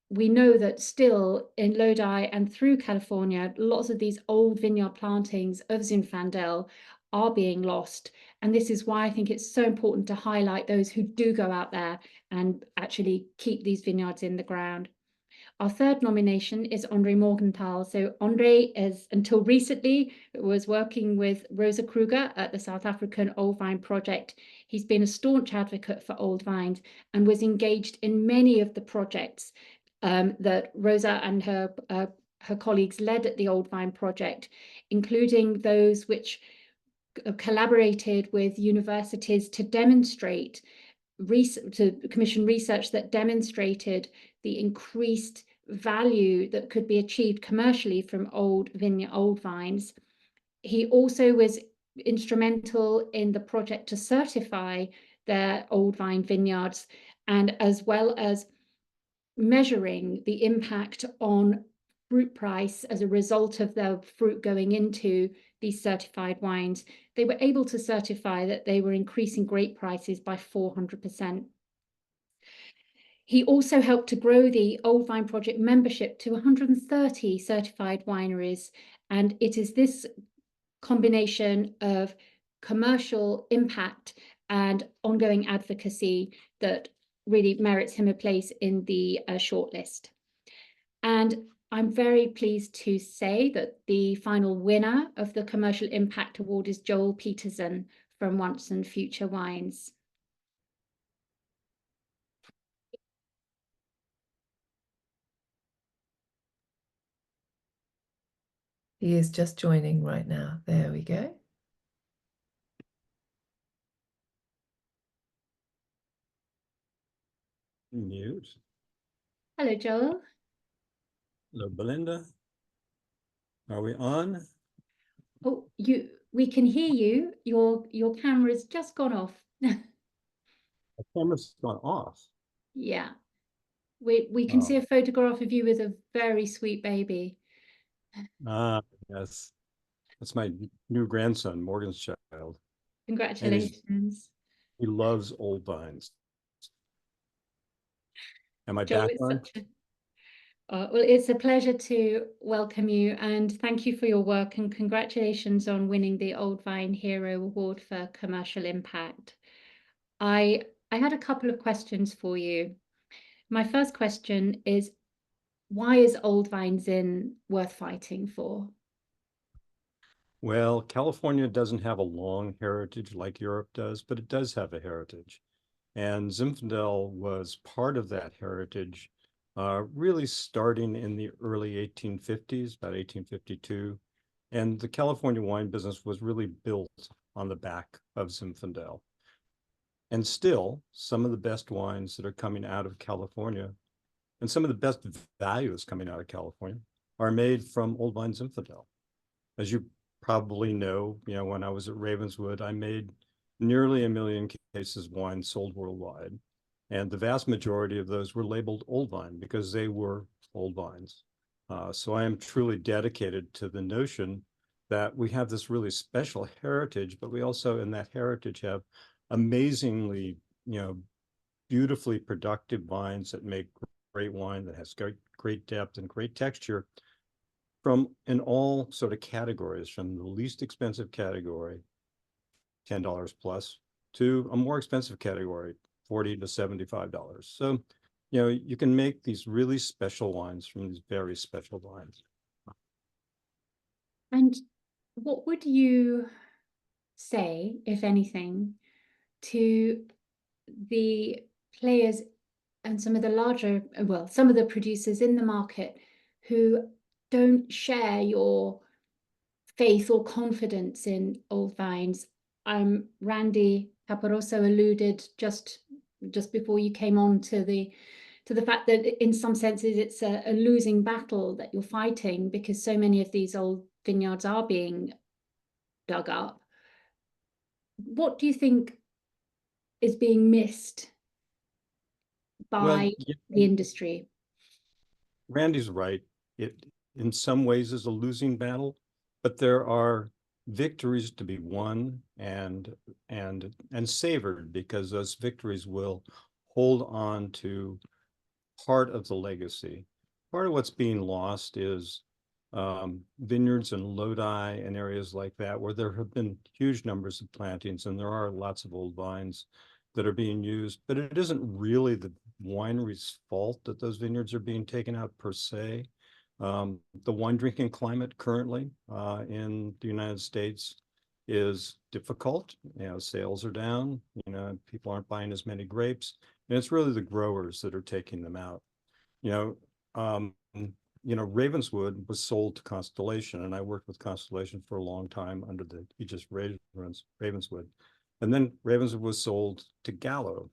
we know that still in Lodi and through California, lots of these old vineyard plantings of Zinfandel are being lost. And this is why I think it's so important to highlight those who do go out there and actually keep these vineyards in the ground. Our third nomination is Andre Morgenthal. So Andre is, until recently, was working with Rosa Kruger at the South African Old Vine Project. He's been a staunch advocate for old vines and was engaged in many of the projects that Rosa and her colleagues led at the Old Vine Project, including those which collaborated with universities to demonstrate to commission research that demonstrated the increased value that could be achieved commercially from old vines. He also was instrumental in the project to certify their old vine vineyards, and as well as measuring the impact on fruit price as a result of the fruit going into these certified wines. They were able to certify that they were increasing grape prices by 400%. He also helped to grow the Old Vine Project membership to 130 certified wineries, and it is this combination of commercial impact and ongoing advocacy that really merits him a place in the shortlist. And I'm very pleased to say that the final winner of the Commercial Impact Award is Joel Peterson from Once and Future Wines. He is just joining right now. There we go. Mute. Hello, Joel. Hello, Belinda. Are we on? Oh, we can hear you. Your camera's just gone off. The camera's gone off. Yeah. We can see a photograph of you with a very sweet baby. Ah, yes. That's my new grandson, Morgan's child. Congratulations. He loves old vines. Am I Joel, back on? well, it's a pleasure to welcome you, and thank you for your work, and congratulations on winning the Old Vine Hero Award for Commercial Impact. I had a couple of questions for you. My first question is, why is Old Vine Zin worth fighting for? Well, California doesn't have a long heritage like Europe does, but it does have a heritage. And Zinfandel was part of that heritage, really starting in the early 1850s, about 1852. And the California wine business was really built on the back of Zinfandel. And still, some of the best wines that are coming out of California and some of the best values coming out of California are made from Old Vine Zinfandel. As you probably know, when I was at Ravenswood, I made nearly 1 million cases of wine sold worldwide. And the vast majority of those were labeled Old Vine because they were old vines. So I am truly dedicated to the notion that we have this really special heritage, but we also in that heritage have amazingly, beautifully productive vines that make great wine that has great depth and great texture from in all sort of categories, from the least expensive category, $10 plus, to a more expensive category, $40 to $75. So, you can make these really special wines from these very special vines. And what would you say, if anything, to the players and some of the larger, well, some of the producers in the market who don't share your faith or confidence in old vines? Randy Caporoso alluded just before you came on to the fact that in some senses it's a losing battle that you're fighting because so many of these old vineyards are being dug up. What do you think is being missed by the industry? Randy's right. It in some ways is a losing battle, but there are victories to be won and savored, because those victories will hold on to part of the legacy. Part of what's being lost is vineyards and lodi and areas like that, where there have been huge numbers of plantings and there are lots of old vines that are being used, but it isn't really the winery's fault that those vineyards are being taken out per se. The wine drinking climate currently in the United States is difficult. You know, sales are down, you know, people aren't buying as many grapes, and it's really the growers that are taking them out. Ravenswood was sold to Constellation, and I worked with Constellation for a long time under the aegis Ravenswood. And then Ravenswood was sold to Gallo.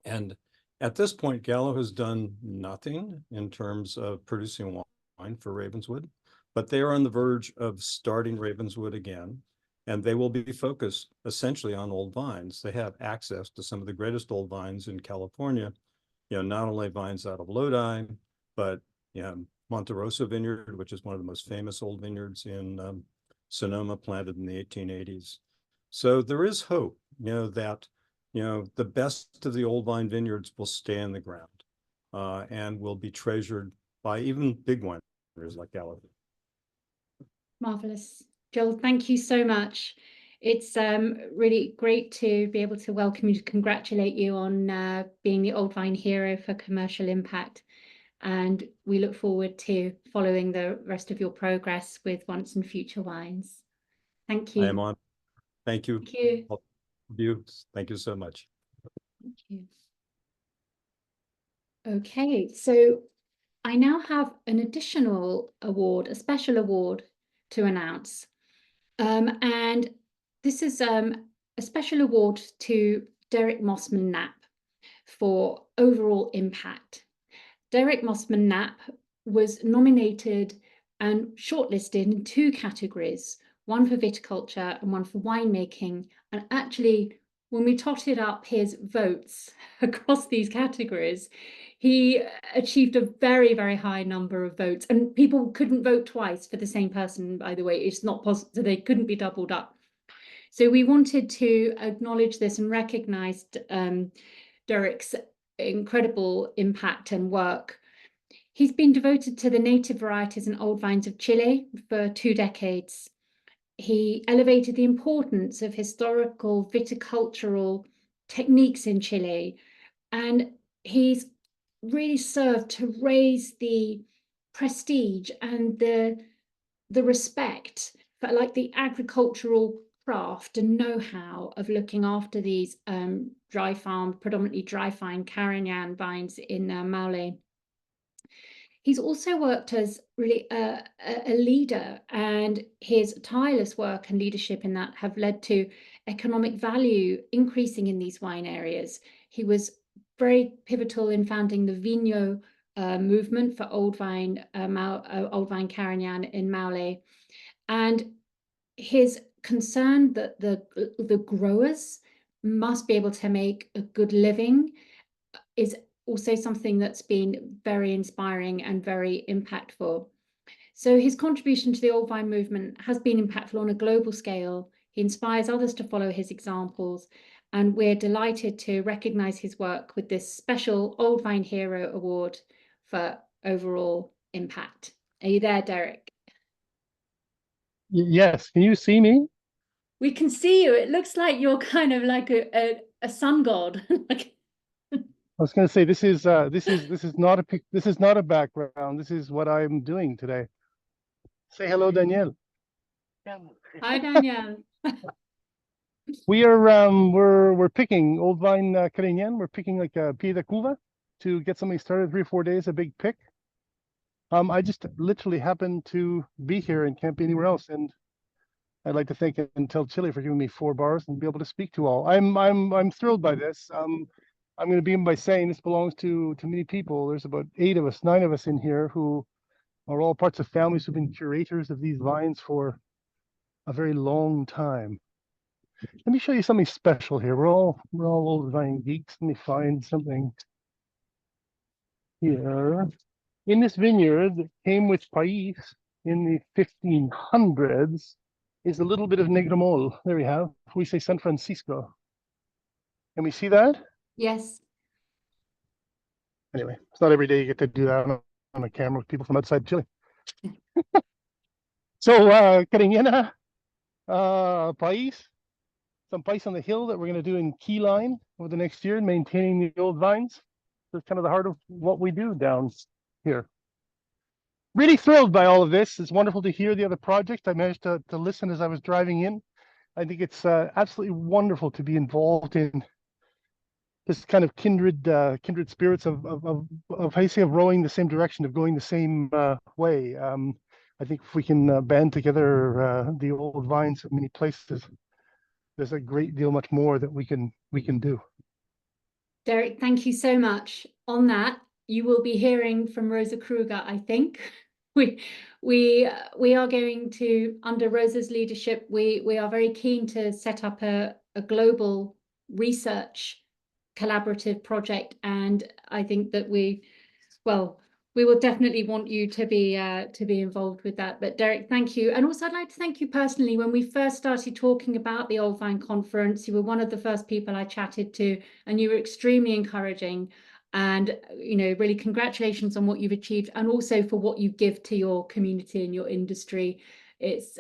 And at this point, Gallo has done nothing in terms of producing wine for Ravenswood, but they are on the verge of starting Ravenswood again. And they will be focused essentially on old vines. They have access to some of the greatest old vines in California, you know, not only vines out of Lodi, but Monte Rosa Vineyard, which is one of the most famous old vineyards in Sonoma, planted in the 1880s. So there is hope, you know, that, you know, the best of the old vine vineyards will stay in the ground and will be treasured by even big wineries like Gallo. Marvelous. Joel, thank you so much. It's really great to be able to welcome you, to congratulate you on being the Old Vine Hero for Commercial Impact. And we look forward to following the rest of your progress with Once and Future Wines. Thank you. I am on. Thank you. Thank you. Thank you so much. Thank you. Okay, so I now have an additional award, a special award to announce. And this is a special award to Derek Mossman Knapp for overall impact. Derek Mossman Knapp was nominated and shortlisted in 2 categories, one for viticulture and one for winemaking. And actually, when we totted up his votes across these categories, he achieved a very, very high number of votes. And people couldn't vote twice for the same person, by the way. It's not possible, so they couldn't be doubled up. So we wanted to acknowledge this and recognize Derek's incredible impact and work. He's been devoted to the native varieties and old vines of Chile for 2 decades. He elevated the importance of historical viticultural techniques in Chile, and he's really served to raise the prestige and the respect for like the agricultural craft and know-how of looking after these predominantly dry farm Carignan vines in Maule. He's also worked as really a leader, and his tireless work and leadership in that have led to economic value increasing in these wine areas. He was very pivotal in founding the Vino movement for old vine Carignan in Maule, and his concern that the growers must be able to make a good living is also something that's been very inspiring and very impactful. So his contribution to the old vine movement has been impactful on a global scale. He inspires others to follow his examples, and we're delighted to recognize his work with this special Old Vine Hero Award for overall impact. Are you there, Derek? Yes, can you see me? We can see you. It looks like you're kind of like a sun god. I was going to say this is not a background. This is what I'm doing today. Say hello, Danielle. Hi, Danielle. We are we're picking old vine Carignan. We're picking like a Pied de Cuva to get something started. 3 or 4 days, a big pick. I just literally happened to be here and can't be anywhere else, and I'd like to thank Intel Chile for giving me 4 bars and be able to speak to all. I'm thrilled by this. I'm going to begin by saying this belongs to many people. There's about 9 of us in here who are all parts of families who've been curators of these vines for a very long time. Let me show you something special here. We're all old vine geeks. Let me find something here. In this vineyard that came with Pais in the 1500s is a little bit of Negremol. There we have. We say San Francisco. Can we see that? Yes. Anyway, it's not every day you get to do that on a camera with people from outside Chile. So, Cariñena, País, some País on the Hill that we're going to do in Keyline over the next year, maintaining the old vines. That's kind of the heart of what we do down here. Really thrilled by all of this. It's wonderful to hear the other project. I managed to listen as I was driving in. I think it's absolutely wonderful to be involved in this kind of kindred spirits of how you say, of rowing the same direction, of going the same way. I think if we can band together the old vines in many places, there's a great deal much more that we can do. Derek, thank you so much. On that, you will be hearing from Rosa Kruger, I think. We are going to, under Rosa's leadership, we are very keen to set up a global research collaborative project, and I think that we will definitely want you to be involved with that. But Derek, thank you. And also I'd like to thank you personally. When we first started talking about the Old Vine Conference, you were one of the first people I chatted to, and you were extremely encouraging. And, you know, really congratulations on what you've achieved, and also for what you give to your community and your industry. It's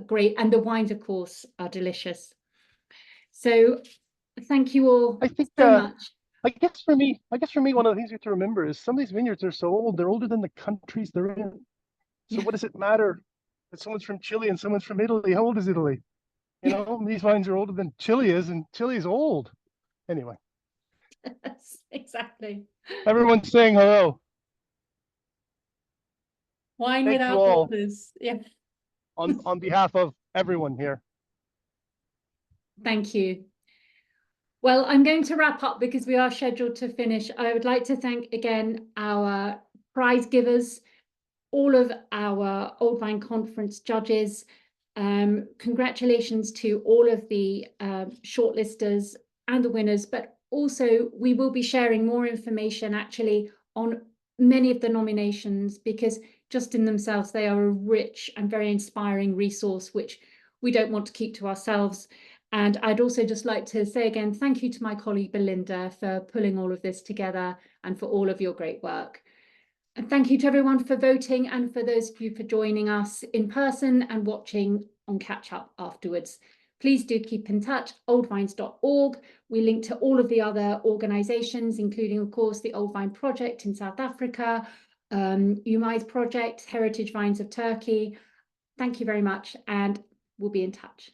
great. And the wines, of course, are delicious. So thank you all so much. I guess for me, one of the things you have to remember is some of these vineyards are so old, they're older than the countries they're in. So what does it matter that someone's from Chile and someone's from Italy? How old is Italy? You know, these vines are older than Chile is, and Chile is old. Anyway. Yes, exactly. Everyone's saying hello. Wine without borders. Yeah. On behalf of everyone here. Thank you. Well, I'm going to wrap up because we are scheduled to finish. I would like to thank again our prize givers, all of our Old Vine Conference judges. Congratulations to all of the shortlisters and the winners, but also we will be sharing more information actually on many of the nominations, because just in themselves they are a rich and very inspiring resource which we don't want to keep to ourselves. And I'd also just like to say again, thank you to my colleague Belinda for pulling all of this together and for all of your great work. And thank you to everyone for voting, and for those of you for joining us in person and watching on catch up afterwards. Please do keep in touch, oldvines.org. We link to all of the other organisations, including, of course, the Old Vine Project in South Africa, UMI's project, Heritage Vines of Turkey. Thank you very much, and we'll be in touch.